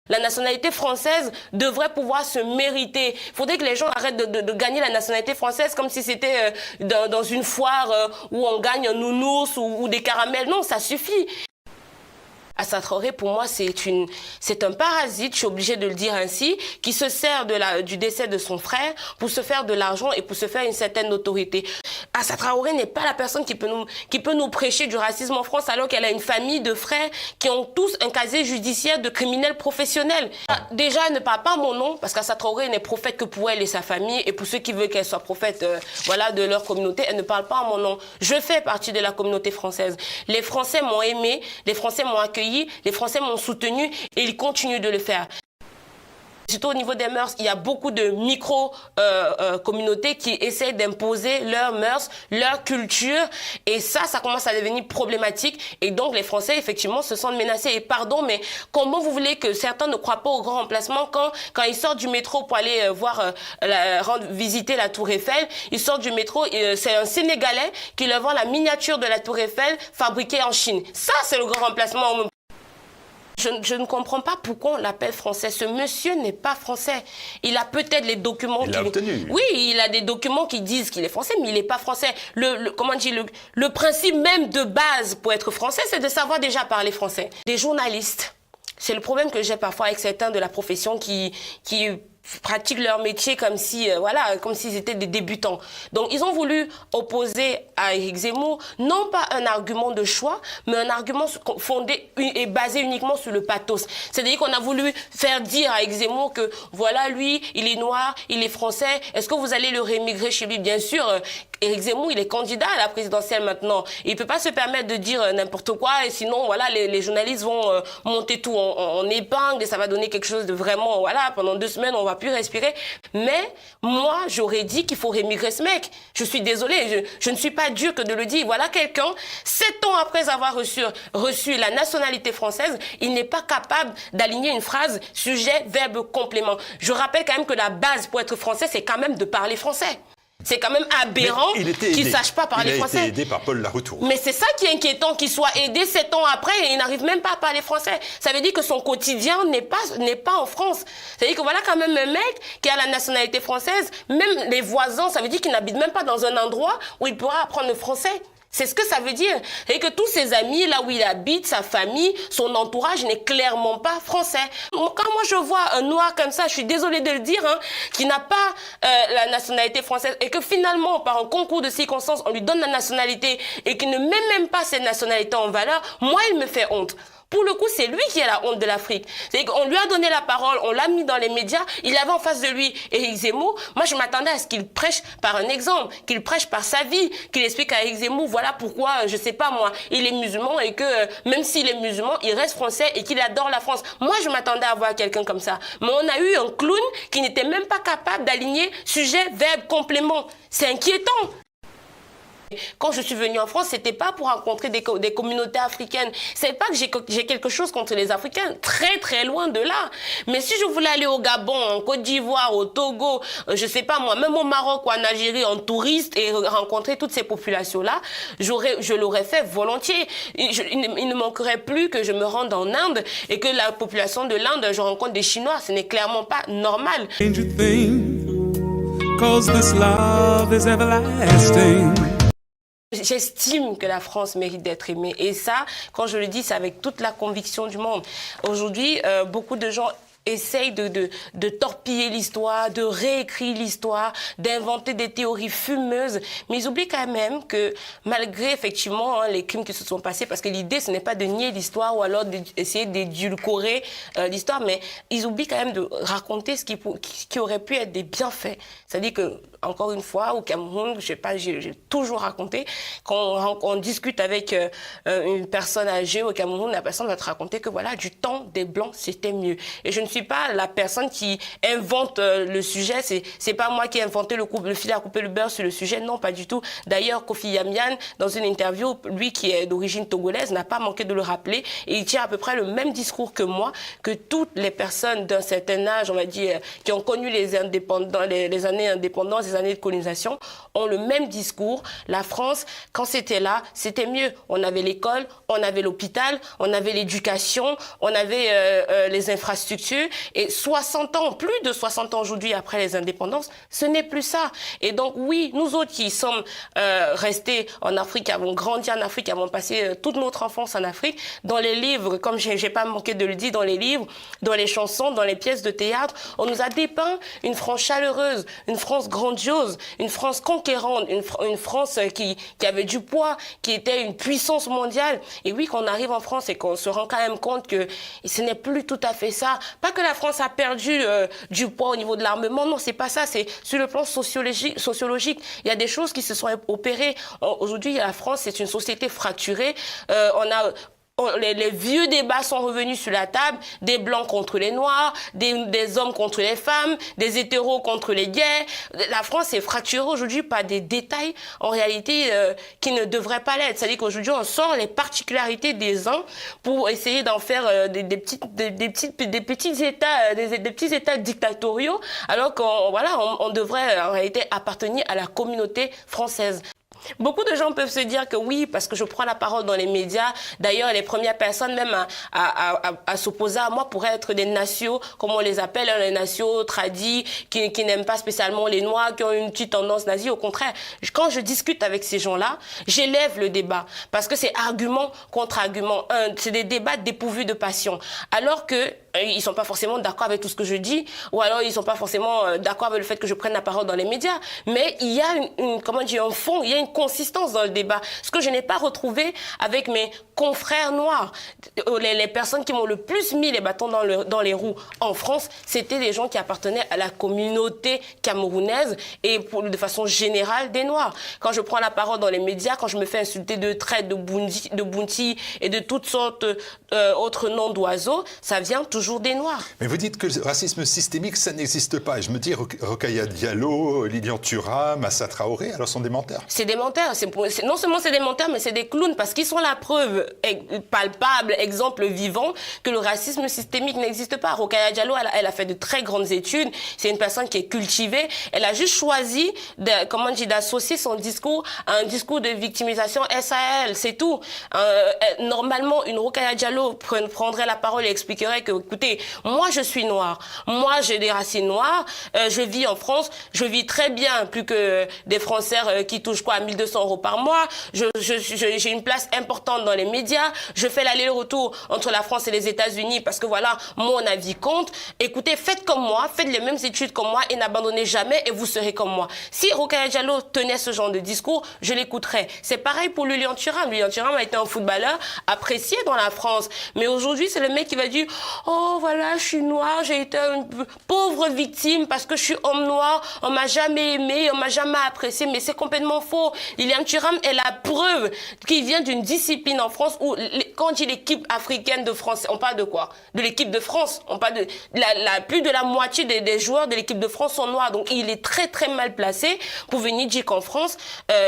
La nationalité française devrait pouvoir se mériter. Il faudrait que les gens arrêtent de gagner la nationalité française comme si c'était dans une foire où on gagne un nounours ou des caramels. Non, ça suffit. Assa Traoré, pour moi, c'est un parasite, je suis obligée de le dire ainsi, qui se sert du décès de son frère pour se faire de l'argent et pour se faire une certaine autorité. Assa Traoré n'est pas la personne qui peut nous prêcher du racisme en France alors qu'elle a une famille de frères qui ont tous un casier judiciaire de criminels professionnels. Déjà, elle ne parle pas mon nom parce qu'Assa Traoré n'est prophète que pour elle et sa famille et pour ceux qui veulent qu'elle soit prophète voilà, de leur communauté, elle ne parle pas en mon nom. Je fais partie de la communauté française. Les Français m'ont aimé, les Français m'ont accueilli, les Français m'ont soutenu et ils continuent de le faire. Surtout au niveau des mœurs, il y a beaucoup de micro-communautés qui essaient d'imposer leurs mœurs, leur culture. Et ça commence à devenir problématique. Et donc, les Français, effectivement, se sentent menacés. Et pardon, mais comment vous voulez que certains ne croient pas au grand remplacement quand ils sortent du métro pour aller visiter la Tour Eiffel, ils sortent du métro, c'est un Sénégalais qui leur vend la miniature de la Tour Eiffel fabriquée en Chine. Ça, c'est le grand remplacement. Je ne comprends pas pourquoi on l'appelle français. Ce monsieur n'est pas français. Il a peut-être les documents... Il l'a obtenu. Oui, il a des documents qui disent qu'il est français, mais il n'est pas français. Le principe même de base pour être français, c'est de savoir déjà parler français. Des journalistes. C'est le problème que j'ai parfois avec certains de la profession qui pratiquent leur métier comme si, comme s'ils étaient des débutants. Donc, ils ont voulu opposer à Éric Zemmour, non pas un argument de choix, mais un argument fondé et basé uniquement sur le pathos. C'est-à-dire qu'on a voulu faire dire à Éric Zemmour que, voilà, lui, il est noir, il est français, est-ce que vous allez le rémigrer chez lui? Bien sûr, Éric Zemmour, il est candidat à la présidentielle maintenant. Il ne peut pas se permettre de dire n'importe quoi, et sinon, voilà, les journalistes vont monter tout en épingle, et ça va donner quelque chose de vraiment, voilà, pendant 2 semaines, on va plus respirer. Mais moi, j'aurais dit qu'il faut rémigrer ce mec. Je suis désolée, je ne suis pas dure que de le dire. Voilà quelqu'un, 7 ans après avoir reçu la nationalité française, il n'est pas capable d'aligner une phrase sujet, verbe, complément. Je rappelle quand même que la base pour être français, c'est quand même de parler français. C'est quand même aberrant qu'il ne sache pas parler français. Il a été aidé par Paul Laroutourou. Mais c'est ça qui est inquiétant, qu'il soit aidé 7 ans après et il n'arrive même pas à parler français. Ça veut dire que son quotidien n'est pas en France. Ça veut dire que voilà quand même un mec qui a la nationalité française, même les voisins, ça veut dire qu'il n'habite même pas dans un endroit où il pourra apprendre le français. C'est ce que ça veut dire. Et que tous ses amis, là où il habite, sa famille, son entourage n'est clairement pas français. Quand moi je vois un noir comme ça, je suis désolée de le dire, qui n'a pas la nationalité française et que finalement, par un concours de circonstances, on lui donne la nationalité et qu'il ne met même pas cette nationalité en valeur, moi, il me fait honte. Pour le coup, c'est lui qui a la honte de l'Afrique. C'est-à-dire qu'on lui a donné la parole, on l'a mis dans les médias, il avait en face de lui Éric Zemmour. Moi, je m'attendais à ce qu'il prêche par un exemple, qu'il prêche par sa vie, qu'il explique à Éric Zemmour, voilà pourquoi, je sais pas moi, il est musulman et que même s'il est musulman, il reste français et qu'il adore la France. Moi, je m'attendais à voir quelqu'un comme ça. Mais on a eu un clown qui n'était même pas capable d'aligner sujet, verbe, complément. C'est inquiétant. Quand je suis venue en France, c'était pas pour rencontrer des communautés africaines. C'est pas que j'ai quelque chose contre les Africains, très très loin de là. Mais si je voulais aller au Gabon, en Côte d'Ivoire, au Togo, je sais pas moi, même au Maroc ou en Algérie en touriste et rencontrer toutes ces populations-là, je l'aurais fait volontiers. Il ne manquerait plus que je me rende en Inde et que la population de l'Inde, je rencontre des Chinois. Ce n'est clairement pas normal. J'estime que la France mérite d'être aimée. Et ça, quand je le dis, c'est avec toute la conviction du monde. Aujourd'hui, beaucoup de gens essayent de torpiller l'histoire, de réécrire l'histoire, d'inventer des théories fumeuses. Mais ils oublient quand même que malgré effectivement les crimes qui se sont passés, parce que l'idée ce n'est pas de nier l'histoire ou alors d'essayer d'édulcorer l'histoire, mais ils oublient quand même de raconter ce qui aurait pu être des bienfaits. C'est-à-dire que, encore une fois, au Cameroun, je sais pas, j'ai toujours raconté, quand on discute avec une personne âgée au Cameroun, la personne va te raconter que voilà, du temps des Blancs, c'était mieux. Et je ne suis pas la personne qui invente le sujet, c'est pas moi qui ai inventé le fil à couper le beurre sur le sujet, non, pas du tout. D'ailleurs, Kofi Yamian, dans une interview, lui qui est d'origine togolaise, n'a pas manqué de le rappeler, et il tient à peu près le même discours que moi, que toutes les personnes d'un certain âge, on va dire, qui ont connu les indépendants, les années indépendantes, les années de colonisation, ont le même discours. La France, quand c'était là, c'était mieux. On avait l'école, on avait l'hôpital, on avait l'éducation, on avait les infrastructures, sérieux. Et 60 ans, plus de 60 ans aujourd'hui après les indépendances, ce n'est plus ça. Et donc oui, nous autres qui sommes restés en Afrique, qui avons grandi en Afrique, qui avons passé toute notre enfance en Afrique, dans les livres, comme j'ai pas manqué de le dire, dans les livres, dans les chansons, dans les pièces de théâtre, on nous a dépeint une France chaleureuse, une France grandiose, une France conquérante, une France qui avait du poids, qui était une puissance mondiale. Et oui, quand on arrive en France et qu'on se rend quand même compte que ce n'est plus tout à fait ça. Pas que la France a perdu du poids au niveau de l'armement, non, c'est pas ça. C'est sur le plan sociologique. Il y a des choses qui se sont opérées. Aujourd'hui, la France, c'est une société fracturée. Les vieux débats sont revenus sur la table, des blancs contre les noirs, des hommes contre les femmes, des hétéros contre les gays. La France est fracturée aujourd'hui par des détails, en réalité, qui ne devraient pas l'être. C'est-à-dire qu'aujourd'hui, on sort les particularités des uns pour essayer d'en faire des petits États dictatoriaux, alors qu'on devrait en réalité appartenir à la communauté française. Beaucoup de gens peuvent se dire que oui, parce que je prends la parole dans les médias. D'ailleurs, les premières personnes même à s'opposer à moi pourraient être des nations, comme on les appelle, les nations tradis, qui n'aiment pas spécialement les Noirs, qui ont une petite tendance nazie. Au contraire, quand je discute avec ces gens-là, j'élève le débat. Parce que c'est argument contre argument. C'est des débats dépourvus de passion. Alors que ils sont pas forcément d'accord avec tout ce que je dis, ou alors ils sont pas forcément d'accord avec le fait que je prenne la parole dans les médias. Mais il y a un fond, il y a une consistance dans le débat. Ce que je n'ai pas retrouvé avec mes confrères noirs. Les personnes qui m'ont le plus mis les bâtons dans les roues en France, c'était des gens qui appartenaient à la communauté camerounaise et de façon générale des Noirs. Quand je prends la parole dans les médias, quand je me fais insulter de traite, de bounty et de toutes sortes autres noms d'oiseaux, ça vient toujours des Noirs. Mais vous dites que le racisme systémique, ça n'existe pas. Et je me dis, Rokhaya Diallo, Lilian Thuram, Assa Traoré, alors sont des menteurs. C'est des menteurs. Non seulement c'est des menteurs, mais c'est des clowns parce qu'ils sont la preuve palpable, exemple vivant, que le racisme systémique n'existe pas. Rokhaya Diallo, elle a fait de très grandes études. C'est une personne qui est cultivée. Elle a juste choisi d'associer son discours à un discours de victimisation SAL. C'est tout. Normalement, une Rokhaya Diallo prendrait la parole et expliquerait que, écoutez, moi je suis noire. Moi j'ai des racines noires. Je vis en France. Je vis très bien, plus que des Français qui touchent quoi, 1 200 € par mois. J'ai une place importante dans les médias. Je fais l'aller-retour entre la France et les États-Unis parce que voilà, mon avis compte. Écoutez, faites comme moi, faites les mêmes études comme moi et n'abandonnez jamais et vous serez comme moi. Si Rokhaya Diallo tenait ce genre de discours, je l'écouterais. C'est pareil pour Lilian Thuram. Lilian Thuram a été un footballeur apprécié dans la France. Mais aujourd'hui, c'est le mec qui va dire « Oh voilà, je suis noir, j'ai été une pauvre victime parce que je suis homme noir, on m'a jamais aimé, on m'a jamais apprécié. » Mais c'est complètement faux. Lilian Thuram est la preuve qu'il vient d'une discipline en France où, quand on dit l'équipe africaine de France, on parle de quoi? De l'équipe de France. On parle de plus de la moitié des joueurs de l'équipe de France sont noirs. Donc il est très très mal placé pour venir dire qu'en France,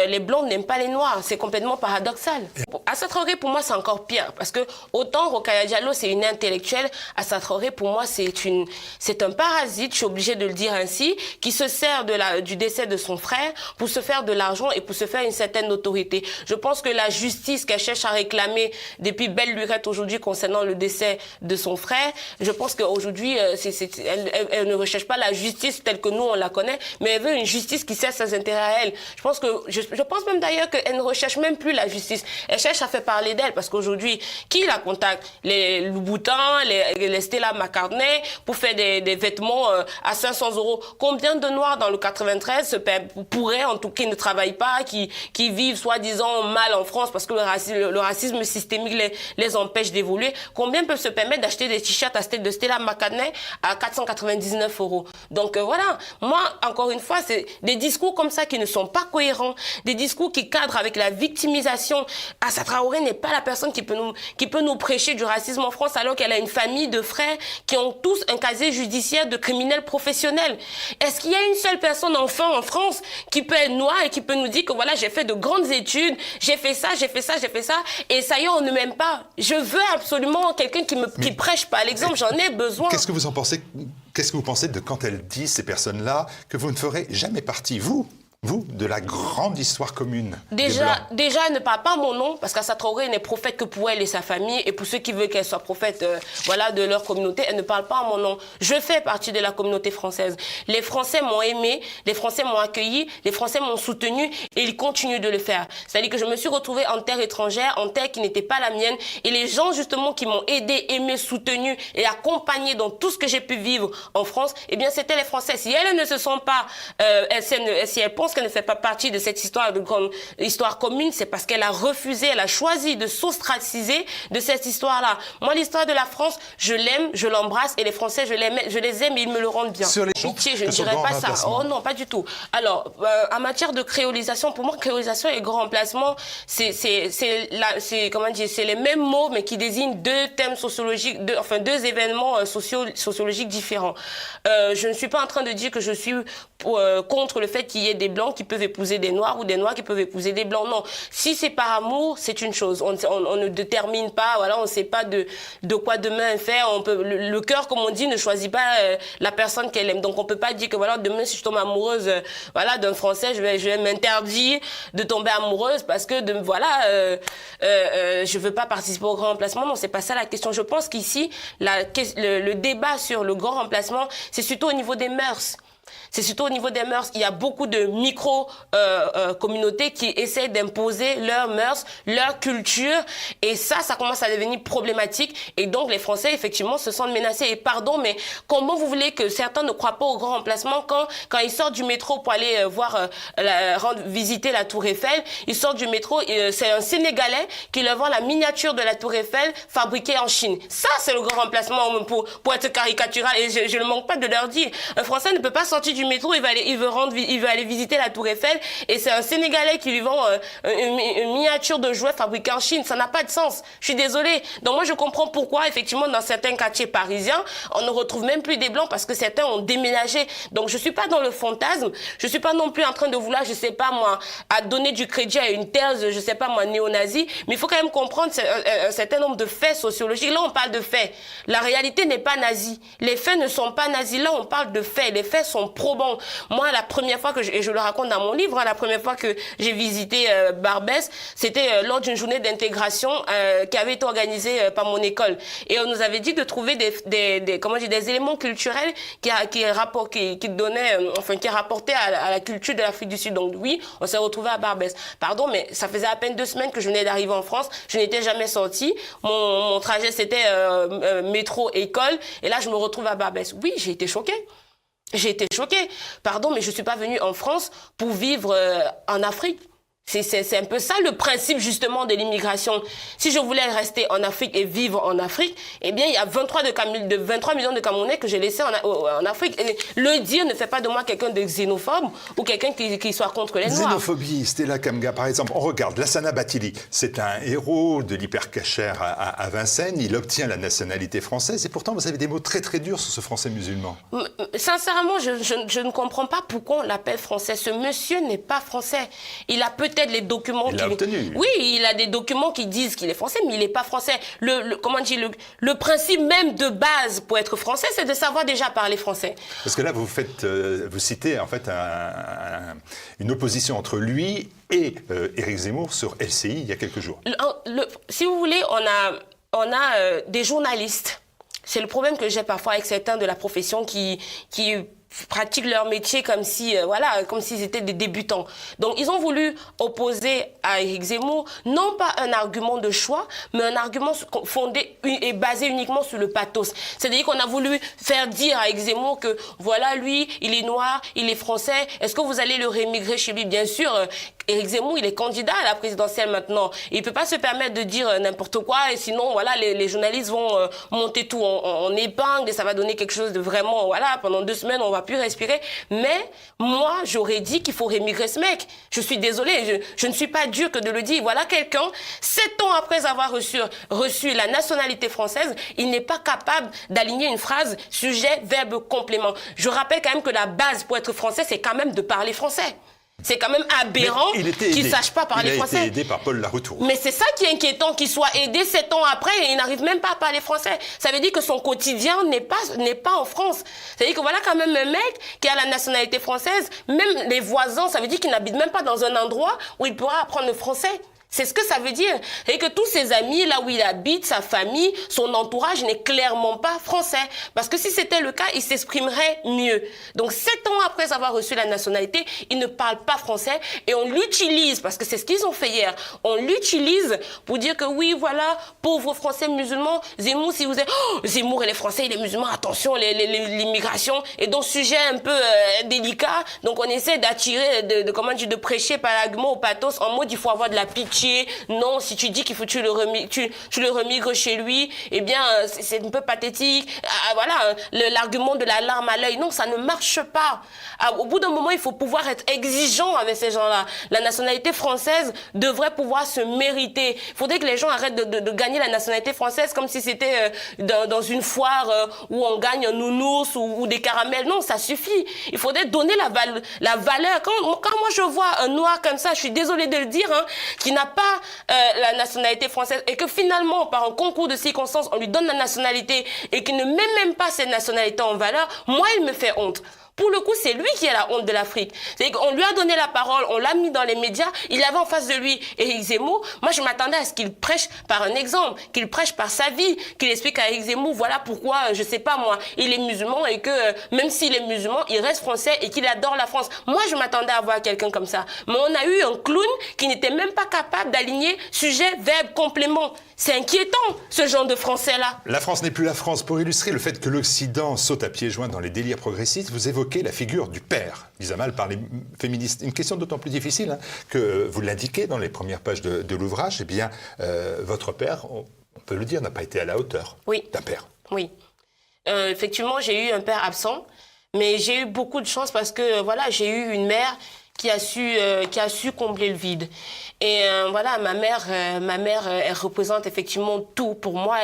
les blancs n'aiment pas les noirs. C'est complètement paradoxal. Assa Traoré, pour moi, c'est encore pire. Parce que autant Rokhaya Diallo, c'est une intellectuelle, Assa Traoré, pour moi, c'est un parasite, je suis obligée de le dire ainsi, qui se sert du décès de son frère pour se faire de l'argent et pour se faire une certaine autorité. Je pense que la justice qu'elle cherche à réclamer depuis belle lurette aujourd'hui concernant le décès de son frère, je pense qu'aujourd'hui, elle ne recherche pas la justice telle que nous, on la connaît, mais elle veut une justice qui sert ses intérêts à elle. Je pense même d'ailleurs qu'elle ne recherche même plus la justice. Elle cherche à faire parler d'elle parce qu'aujourd'hui, qui la contacte? Les Louboutin, les Stella McCartney pour faire des vêtements à 500 €. Combien de Noirs dans le 93 pourraient, en tout cas, qui ne travaillent pas, qui vivent soi-disant mal en France parce que le racisme systémique les empêche d'évoluer? Combien peuvent se permettre d'acheter des t-shirts de Stella McCartney à 499 €? Donc voilà, moi, encore une fois, c'est des discours comme ça qui ne sont pas cohérents, des discours qui cadrent avec la victimisation. Assa Traoré n'est pas la personne qui peut nous prêcher du racisme en France alors qu'elle a une famille de frères qui ont tous un casier judiciaire de criminels professionnels. Est-ce qu'il y a une seule personne enfin en France qui peut être noire et qui peut nous dire que voilà, j'ai fait de grandes études, j'ai fait ça, et ça y est, on ne m'aime pas? Je veux absolument quelqu'un qui prêche pas l'exemple, j'en ai besoin. Qu'est-ce que vous en pensez? Qu'est-ce que vous pensez de quand elle dit, ces personnes-là, que vous ne ferez jamais partie, vous, vous, de la grande histoire commune Déjà, elle ne parle pas mon nom, parce qu'Assa Traoré n'est prophète que pour elle et sa famille, et pour ceux qui veulent qu'elle soit prophète voilà, de leur communauté, elle ne parle pas mon nom. Je fais partie de la communauté française. Les Français m'ont aimé, les Français m'ont accueilli, les Français m'ont soutenu, et ils continuent de le faire. C'est-à-dire que je me suis retrouvée en terre étrangère, en terre qui n'était pas la mienne, et les gens justement qui m'ont aidé, aimé, soutenu et accompagné dans tout ce que j'ai pu vivre en France, eh bien c'était les Français. Si elles ne se sont pas, si elles pensent qu'elle ne fait pas partie de cette histoire, histoire commune, c'est parce qu'elle a refusé, elle a choisi de s'ostraciser de cette histoire-là. Moi, l'histoire de la France, je l'aime, je l'embrasse, et les Français, je les aime et ils me le rendent bien. Sur les Pitié, je ne dirais pas ça. Oh non, pas du tout. Alors, en matière de créolisation, pour moi, créolisation et grand remplacement, c'est les mêmes mots, mais qui désignent deux thèmes sociologiques, deux événements sociologiques différents. Je ne suis pas en train de dire que je suis contre le fait qu'il y ait des Blancs qui peuvent épouser des Noirs ou des Noirs qui peuvent épouser des Blancs. Non. Si c'est par amour, c'est une chose. On ne détermine pas, voilà, on ne sait pas de quoi demain est fait. Le cœur, comme on dit, ne choisit pas la personne qu'elle aime. Donc on peut pas dire que voilà, demain, si je tombe amoureuse voilà, d'un Français, je vais m'interdire de tomber amoureuse parce que je veux pas participer au grand remplacement. Non, c'est pas ça la question. Je pense qu'ici, le débat sur le grand remplacement, c'est surtout au niveau des mœurs. C'est surtout au niveau des mœurs. Il y a beaucoup de micro-communautés qui essaient d'imposer leurs mœurs, leur culture. Et ça commence à devenir problématique. Et donc, les Français, effectivement, se sentent menacés. Et pardon, mais comment vous voulez que certains ne croient pas au grand remplacement quand ils sortent du métro pour aller visiter la Tour Eiffel, ils sortent du métro, c'est un Sénégalais qui leur vend la miniature de la Tour Eiffel fabriquée en Chine. Ça, c'est le grand remplacement pour être caricatural. Et je ne manque pas de leur dire. Un Français ne peut pas sortir du métro, il veut aller visiter la Tour Eiffel, et c'est un Sénégalais qui lui vend une miniature de jouet fabriquée en Chine. Ça n'a pas de sens. Je suis désolée. Donc moi, je comprends pourquoi, effectivement, dans certains quartiers parisiens, on ne retrouve même plus des Blancs parce que certains ont déménagé. Donc je suis pas dans le fantasme. Je suis pas non plus en train de vouloir, je sais pas moi, à donner du crédit à une thèse, je sais pas moi, néo-nazie. Mais il faut quand même comprendre un certain nombre de faits sociologiques. Là, on parle de faits. La réalité n'est pas nazie. Les faits ne sont pas nazis. Là, on parle de faits. Les faits sont probants. Moi, la première fois et je le raconte dans mon livre, la première fois que j'ai visité Barbès, c'était lors d'une journée d'intégration qui avait été organisée par mon école. Et on nous avait dit de trouver des éléments culturels qui rapportaient à la culture de l'Afrique du Sud. Donc oui, on s'est retrouvé à Barbès. Pardon, mais ça faisait à peine 2 semaines que je venais d'arriver en France. Je n'étais jamais sortie. Mon trajet, c'était métro-école. Et là, je me retrouve à Barbès. Oui, j'ai été choquée. J'ai été choquée. Pardon, mais je ne suis pas venue en France pour vivre en Afrique. C'est un peu ça le principe justement de l'immigration. Si je voulais rester en Afrique et vivre en Afrique, eh bien il y a 23 millions de Camerounais que j'ai laissés en Afrique. Et le dire ne fait pas de moi quelqu'un de xénophobe ou quelqu'un qui soit contre les Noirs. Xénophobie, Stella Kamga par exemple. On regarde Lassana Bathily, c'est un héros de l'hypercachère à Vincennes. Il obtient la nationalité française et pourtant vous avez des mots très très durs sur ce français musulman. Sincèrement, je ne comprends pas pourquoi on l'appelle français. Ce monsieur n'est pas français. Il a peut-être les documents. Il l'a obtenu. Oui, il a des documents qui disent qu'il est français, mais il n'est pas français. Le principe même de base pour être français, c'est de savoir déjà parler français. Parce que là, vous citez en fait une opposition entre lui et Éric Zemmour sur LCI il y a quelques jours. Si vous voulez, on a des journalistes. C'est le problème que j'ai parfois avec certains de la profession qui pratiquent leur métier comme s'ils étaient des débutants. Donc, ils ont voulu opposer à Éric Zemmour, non pas un argument de choix, mais un argument fondé et basé uniquement sur le pathos. C'est-à-dire qu'on a voulu faire dire à Éric Zemmour que, voilà, lui, il est noir, il est français, est-ce que vous allez le rémigrer chez lui? Bien sûr, Éric Zemmour, il est candidat à la présidentielle maintenant. Il ne peut pas se permettre de dire n'importe quoi, et sinon, voilà, les journalistes vont monter tout en épingle, et ça va donner quelque chose de vraiment, voilà, pendant 2 semaines, on va plus respirer. Mais moi, j'aurais dit qu'il faut rémigrer ce mec. Je suis désolée, je ne suis pas dure que de le dire. Voilà quelqu'un, 7 ans après avoir reçu la nationalité française, il n'est pas capable d'aligner une phrase sujet, verbe, complément. Je rappelle quand même que la base pour être français, c'est quand même de parler français. C'est quand même aberrant qu'il ne sache pas parler français. Il a été aidé par Paul Laroutourou. Mais c'est ça qui est inquiétant, qu'il soit aidé 7 ans après et il n'arrive même pas à parler français. Ça veut dire que son quotidien n'est pas en France. Ça veut dire que voilà quand même un mec qui a la nationalité française, même les voisins, ça veut dire qu'il n'habite même pas dans un endroit où il pourra apprendre le français. C'est ce que ça veut dire. Et que tous ses amis, là où il habite, sa famille, son entourage n'est clairement pas français. Parce que si c'était le cas, il s'exprimerait mieux. Donc 7 ans après avoir reçu la nationalité, il ne parle pas français et on l'utilise, parce que c'est ce qu'ils ont fait hier, on l'utilise pour dire que oui, voilà, pauvres Français musulmans, Zemmour, si vous êtes... Oh, Zemmour et les Français et les musulmans, attention, l'immigration. Et donc sujet un peu délicat, donc on essaie d'attirer, de prêcher par l'argument au pathos, en mode il faut avoir de la pitié. Non, si tu dis qu'il faut tu le remigres chez lui, eh bien, c'est un peu pathétique. Voilà, l'argument de la larme à l'œil. Non, ça ne marche pas. Au bout d'un moment, il faut pouvoir être exigeant avec ces gens-là. La nationalité française devrait pouvoir se mériter. Il faudrait que les gens arrêtent de gagner la nationalité française comme si c'était dans une foire où on gagne un nounours ou des caramels. Non, ça suffit. Il faudrait donner la valeur. Quand moi je vois un noir comme ça, je suis désolée de le dire, hein, qui n'a pas la nationalité française et que finalement, par un concours de circonstances, on lui donne la nationalité et qu'il ne met même pas cette nationalité en valeur, moi, il me fait honte. Pour le coup, c'est lui qui a la honte de l'Afrique. C'est qu'on lui a donné la parole, on l'a mis dans les médias, il avait en face de lui Éric Zemmour. Moi, je m'attendais à ce qu'il prêche par un exemple, qu'il prêche par sa vie, qu'il explique à Éric Zemmour, voilà pourquoi, je sais pas moi, il est musulman et que même s'il est musulman, il reste français et qu'il adore la France. Moi, je m'attendais à voir quelqu'un comme ça. Mais on a eu un clown qui n'était même pas capable d'aligner sujet, verbe, complément. C'est inquiétant, ce genre de français-là. La France n'est plus la France. Pour illustrer le fait que l'Occident saute à pieds joints dans les délires progressistes, vous évoquez la figure du père, mise à mal par les féministes. Une question d'autant plus difficile hein, que vous l'indiquez dans les premières pages de l'ouvrage. Eh bien, votre père, on peut le dire, n'a pas été à la hauteur d'un père. Oui. Effectivement, j'ai eu un père absent, mais j'ai eu beaucoup de chance parce que voilà, j'ai eu une mère qui a su combler le vide. Et voilà, ma mère, elle représente effectivement tout pour moi.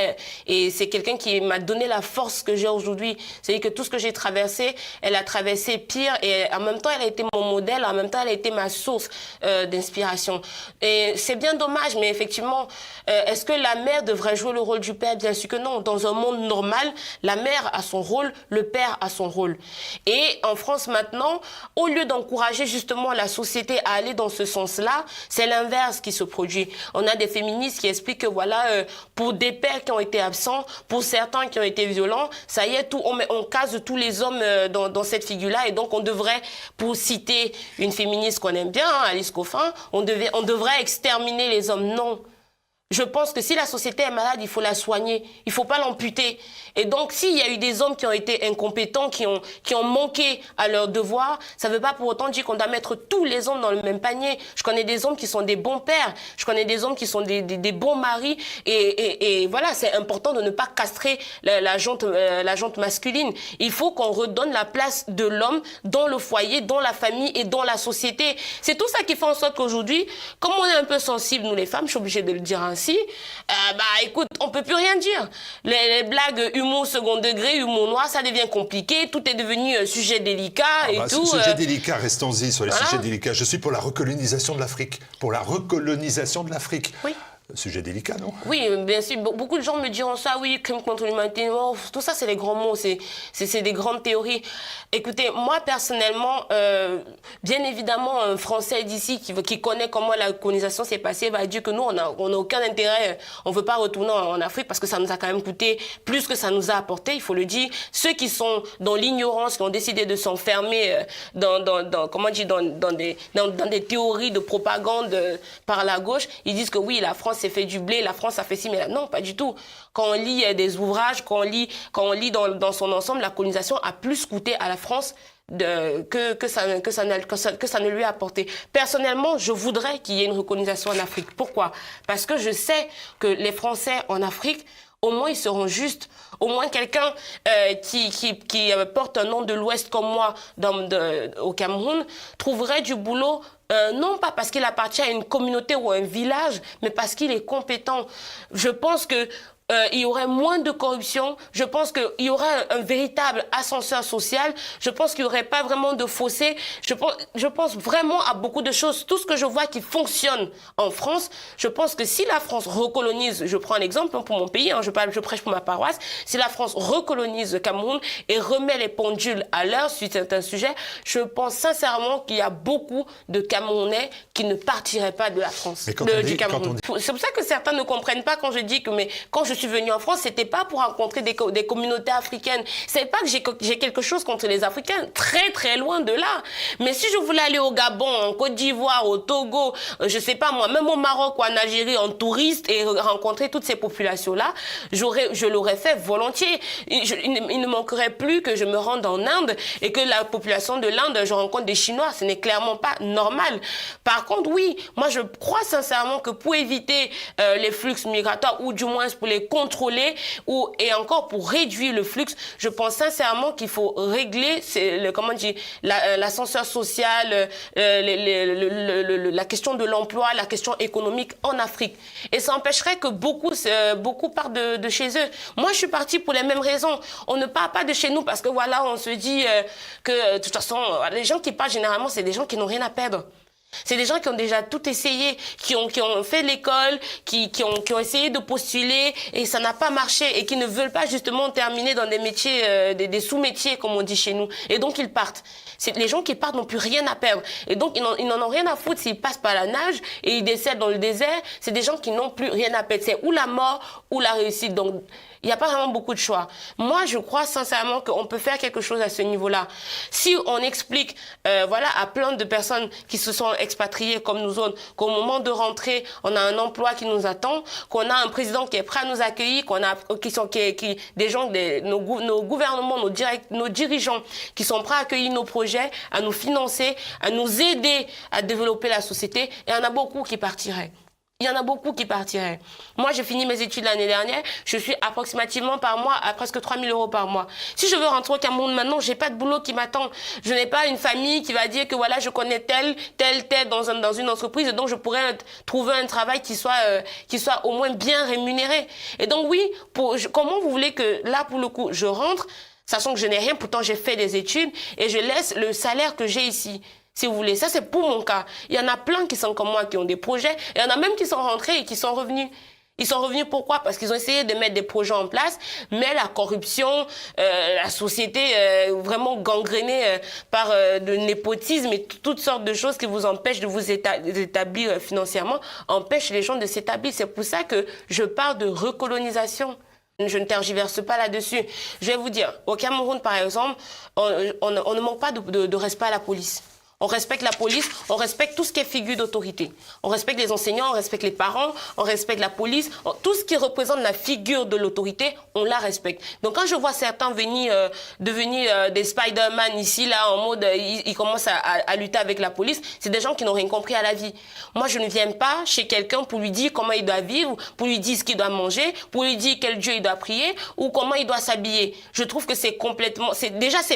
Et c'est quelqu'un qui m'a donné la force que j'ai aujourd'hui. C'est-à-dire que tout ce que j'ai traversé, elle a traversé pire. Et en même temps, elle a été mon modèle. En même temps, elle a été ma source d'inspiration. Et c'est bien dommage, mais effectivement, est-ce que la mère devrait jouer le rôle du père? Bien sûr que non. Dans un monde normal, la mère a son rôle, le père a son rôle. Et en France maintenant, au lieu d'encourager justement la société à aller dans ce sens-là, c'est l'inverse qui se produit. On a des féministes qui expliquent que voilà, pour des pères qui ont été absents, pour certains qui ont été violents, ça y est, on case tous les hommes dans cette figure-là. Et donc, on devrait, pour citer une féministe qu'on aime bien, hein, Alice Coffin, on devrait exterminer les hommes. Non. Je pense que si la société est malade, il faut la soigner. Il ne faut pas l'amputer. Et donc, s'il y a eu des hommes qui ont été incompétents, qui ont manqué à leur devoir, ça ne veut pas pour autant dire qu'on doit mettre tous les hommes dans le même panier. Je connais des hommes qui sont des bons pères. Je connais des hommes qui sont des bons maris. Et voilà, c'est important de ne pas castrer la jante masculine. Il faut qu'on redonne la place de l'homme dans le foyer, dans la famille et dans la société. C'est tout ça qui fait en sorte qu'aujourd'hui, comme on est un peu sensible, nous les femmes, je suis obligée de le dire ainsi, écoute, on peut plus rien dire. Les blagues humour second degré, humour noir, ça devient compliqué, tout est devenu sujet délicat tout. Sujet délicat, restons-y sur les sujets délicats. Je suis pour la recolonisation de l'Afrique. Pour la recolonisation de l'Afrique. Oui. Sujet délicat, non? Oui, bien sûr. Beaucoup de gens me diront ça, oui, crime contre l'humanité. Tout ça, c'est des grands mots, c'est des grandes théories. Écoutez, moi, personnellement, bien évidemment, un Français d'ici qui connaît comment la colonisation s'est passée va dire que nous, on n'a aucun intérêt, on ne veut pas retourner en Afrique parce que ça nous a quand même coûté plus que ça nous a apporté, il faut le dire. Ceux qui sont dans l'ignorance, qui ont décidé de s'enfermer dans des théories de propagande par la gauche, ils disent que oui, la France s'est fait du blé, la France a fait ci, mais là, non, pas du tout. Quand on lit des ouvrages, quand on lit dans son ensemble, la colonisation a plus coûté à la France que ça ne lui a apporté. Personnellement, je voudrais qu'il y ait une recolonisation en Afrique. Pourquoi? Parce que je sais que les Français en Afrique, au moins ils seront justes. Au moins quelqu'un qui porte un nom de l'Ouest comme moi au Cameroun trouverait du boulot, non pas parce qu'il appartient à une communauté ou à un village, mais parce qu'il est compétent. Je pense que il y aurait moins de corruption. Je pense qu'il y aurait un véritable ascenseur social. Je pense qu'il n'y aurait pas vraiment de fossé. Je pense vraiment à beaucoup de choses. Tout ce que je vois qui fonctionne en France, je pense que si la France recolonise, je prends un exemple pour mon pays, je prêche pour ma paroisse, si la France recolonise le Cameroun et remet les pendules à l'heure sur certains sujets, je pense sincèrement qu'il y a beaucoup de Camerounais qui ne partiraient pas de la France, du Cameroun. C'est pour ça que certains ne comprennent pas quand je dis que quand je suis venue en France, c'était pas pour rencontrer des communautés africaines. C'est pas que j'ai quelque chose contre les Africains, très très loin de là. Mais si je voulais aller au Gabon, en Côte d'Ivoire, au Togo, je sais pas moi, même au Maroc ou en Algérie en touriste et rencontrer toutes ces populations-là, je l'aurais fait volontiers. Il ne manquerait plus que je me rende en Inde et que la population de l'Inde, je rencontre des Chinois. Ce n'est clairement pas normal. Par contre, oui, moi je crois sincèrement que pour éviter les flux migratoires ou du moins pour les contrôler et encore pour réduire le flux, je pense sincèrement qu'il faut régler l'ascenseur social, la question de l'emploi, la question économique en Afrique. Et ça empêcherait que beaucoup partent de chez eux. Moi, je suis partie pour les mêmes raisons. On ne part pas de chez nous parce que voilà, on se dit que de toute façon, les gens qui partent généralement, c'est des gens qui n'ont rien à perdre. C'est des gens qui ont déjà tout essayé, qui ont fait l'école, qui ont essayé de postuler et ça n'a pas marché et qui ne veulent pas justement terminer dans des métiers, des sous-métiers comme on dit chez nous. Et donc ils partent. Les gens qui partent n'ont plus rien à perdre. Et donc ils n'en ont rien à foutre s'ils passent par la nage et ils décèdent dans le désert. C'est des gens qui n'ont plus rien à perdre. C'est ou la mort ou la réussite. Donc il n'y a pas vraiment beaucoup de choix. Moi, je crois sincèrement qu'on peut faire quelque chose à ce niveau-là. Si on explique à plein de personnes qui se sont expatriées comme nous autres, qu'au moment de rentrer, on a un emploi qui nous attend, qu'on a un président qui est prêt à nous accueillir, des gens, nos gouvernements, nos dirigeants qui sont prêts à accueillir nos projets, à nous financer, à nous aider à développer la société, et il y en a beaucoup qui partiraient. Il y en a beaucoup qui partiraient. Moi, j'ai fini mes études l'année dernière. Je suis approximativement par mois à presque 3 000 € par mois. Si je veux rentrer au Cameroun maintenant, j'ai pas de boulot qui m'attend. Je n'ai pas une famille qui va dire que voilà, je connais tel dans une entreprise, donc je pourrais trouver un travail qui soit au moins bien rémunéré. Et donc oui, comment vous voulez que là, pour le coup, je rentre, sachant que je n'ai rien, pourtant j'ai fait des études et je laisse le salaire que j'ai ici. Si vous voulez, ça c'est pour mon cas. Il y en a plein qui sont comme moi, qui ont des projets. Il y en a même qui sont rentrés et qui sont revenus. Ils sont revenus pourquoi? Parce qu'ils ont essayé de mettre des projets en place, mais la corruption, la société vraiment gangrénée par de népotisme et toutes sortes de choses qui vous empêchent de vous établir financièrement, empêchent les gens de s'établir. C'est pour ça que je parle de recolonisation. Je ne tergiverse pas là-dessus. Je vais vous dire, au Cameroun par exemple, on ne manque pas de respect à la police. On respecte la police, on respecte tout ce qui est figure d'autorité. On respecte les enseignants, on respecte les parents, on respecte la police. Tout ce qui représente la figure de l'autorité, on la respecte. Donc quand je vois certains devenir des Spider-Man ici, là, en mode, ils commencent à lutter avec la police, c'est des gens qui n'ont rien compris à la vie. Moi, je ne viens pas chez quelqu'un pour lui dire comment il doit vivre, pour lui dire ce qu'il doit manger, pour lui dire quel Dieu il doit prier ou comment il doit s'habiller. Je trouve que c'est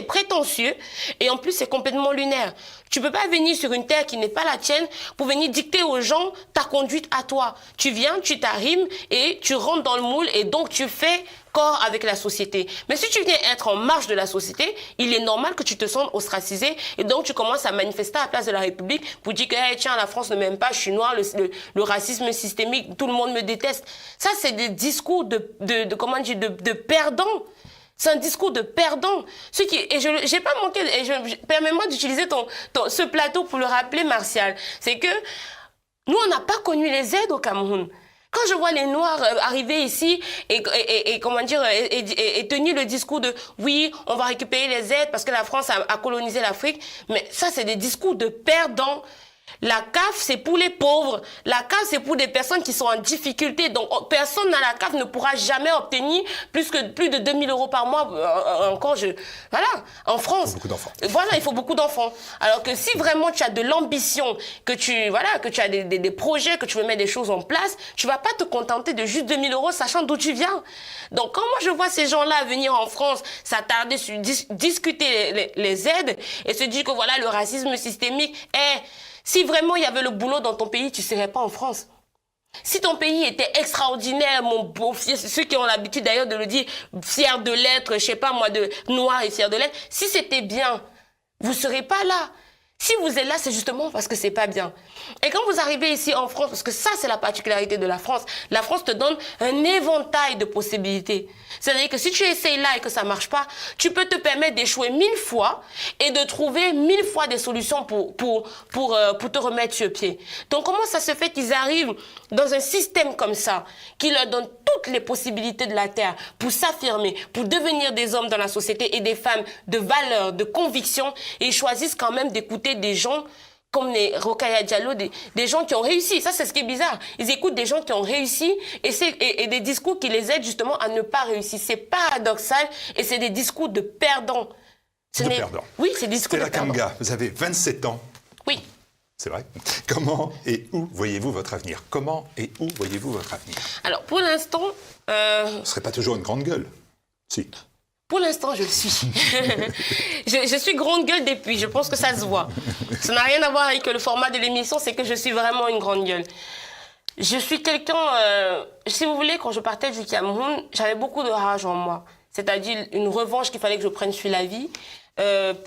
prétentieux et en plus, c'est complètement lunaire. Tu peux pas venir sur une terre qui n'est pas la tienne pour venir dicter aux gens ta conduite à toi. Tu viens, tu t'arrimes et tu rentres dans le moule et donc tu fais corps avec la société. Mais si tu viens être en marge de la société, il est normal que tu te sentes ostracisé et donc tu commences à manifester à la place de la République pour dire que hey, tiens, la France ne m'aime pas, je suis noir, le racisme systémique, tout le monde me déteste. Ça, c'est des discours de perdants. C'est un discours de perdant. Et j'ai pas manqué, permets-moi d'utiliser ce plateau pour le rappeler, Martial. C'est que nous, on n'a pas connu les aides au Cameroun. Quand je vois les Noirs arriver ici et tenir le discours de oui, on va récupérer les aides parce que la France a colonisé l'Afrique, mais ça, c'est des discours de perdants. La CAF, c'est pour les pauvres. La CAF, c'est pour des personnes qui sont en difficulté. Donc, personne dans la CAF ne pourra jamais obtenir plus de 2 000 € par mois. Voilà, en France. Il faut beaucoup d'enfants. Voilà, il faut beaucoup d'enfants. Alors que si vraiment tu as de l'ambition, que tu as des projets, que tu veux mettre des choses en place, tu vas pas te contenter de juste 2 000 € sachant d'où tu viens. Donc, quand moi je vois ces gens-là venir en France, s'attarder sur discuter les aides et se dire que voilà, le racisme systémique est... Si vraiment il y avait le boulot dans ton pays, tu ne serais pas en France. Si ton pays était extraordinaire, mon beau, ceux qui ont l'habitude d'ailleurs de le dire, fier de l'être, je sais pas moi, de noir et fier de l'être, si c'était bien, vous serez pas là. Si vous êtes là, c'est justement parce que c'est pas bien. Et quand vous arrivez ici en France, parce que ça, c'est la particularité de la France te donne un éventail de possibilités. C'est-à-dire que si tu essayes là et que ça marche pas, tu peux te permettre d'échouer 1000 fois et de trouver 1000 fois des solutions pour te remettre sur pied. Donc, comment ça se fait qu'ils arrivent dans un système comme ça, qui leur donne toutes les possibilités de la terre pour s'affirmer, pour devenir des hommes dans la société et des femmes de valeur, de conviction, et ils choisissent quand même d'écouter des gens comme les Rokhaya Diallo, des gens qui ont réussi. Ça, c'est ce qui est bizarre. Ils écoutent des gens qui ont réussi et des discours qui les aident justement à ne pas réussir. C'est paradoxal et c'est des discours de perdants. De perdants. Oui, c'est des discours de perdants. Stella Kamga, vous avez 27 ans. Oui. C'est vrai. Comment et où voyez-vous votre avenir? Comment et où voyez-vous votre avenir? Alors, pour l'instant... Vous ne serez pas toujours une grande gueule? Si. Pour l'instant, je le suis. je suis grande gueule depuis, je pense que ça se voit. Ça n'a rien à voir avec le format de l'émission, c'est que je suis vraiment une grande gueule. Je suis quelqu'un... si vous voulez, quand je partais du Cameroun, j'avais beaucoup de rage en moi. C'est-à-dire une revanche qu'il fallait que je prenne sur la vie.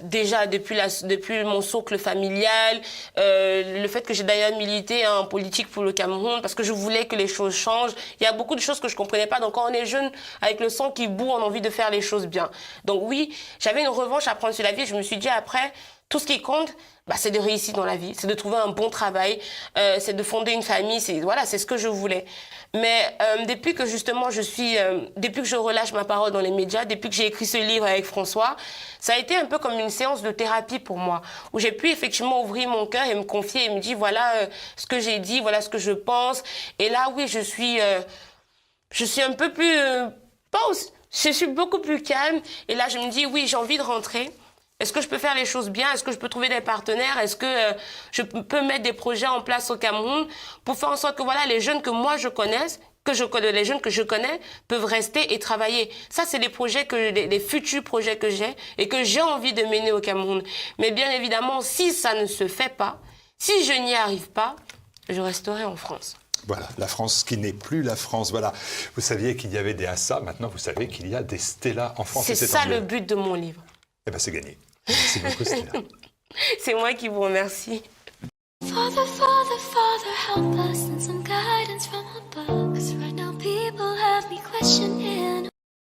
Déjà depuis mon socle familial, le fait que j'ai d'ailleurs milité en politique pour le Cameroun parce que je voulais que les choses changent. Il y a beaucoup de choses que je comprenais pas. Donc quand on est jeune, avec le sang qui bout, on a envie de faire les choses bien. Donc oui, j'avais une revanche à prendre sur la vie. Je me suis dit après, tout ce qui compte, c'est de réussir dans la vie, c'est de trouver un bon travail, c'est de fonder une famille. C'est ce que je voulais. Mais depuis que justement depuis que je relâche ma parole dans les médias, depuis que j'ai écrit ce livre avec François, ça a été un peu comme une séance de thérapie pour moi, où j'ai pu effectivement ouvrir mon cœur et me confier et me dire voilà ce que j'ai dit, voilà ce que je pense. Et là, oui, je suis un peu plus, je suis beaucoup plus calme. Et là, je me dis oui, j'ai envie de rentrer. Est-ce que je peux faire les choses bien? Est-ce que je peux trouver des partenaires? Est-ce que je peux mettre des projets en place au Cameroun pour faire en sorte que voilà, les jeunes que moi je connaisse, les jeunes que je connais peuvent rester et travailler. Ça, c'est les futurs projets que j'ai et que j'ai envie de mener au Cameroun. Mais bien évidemment, si ça ne se fait pas, si je n'y arrive pas, je resterai en France. Voilà, la France qui n'est plus la France. Voilà, vous saviez qu'il y avait des Assa, maintenant vous savez qu'il y a des Stella en France. C'est ça le but de mon livre. Eh bien, c'est gagné. Merci beaucoup, Stella. C'est moi qui vous remercie. Father, Father, Father, help us and some guidance from above. 'Cause right now people have me questioning.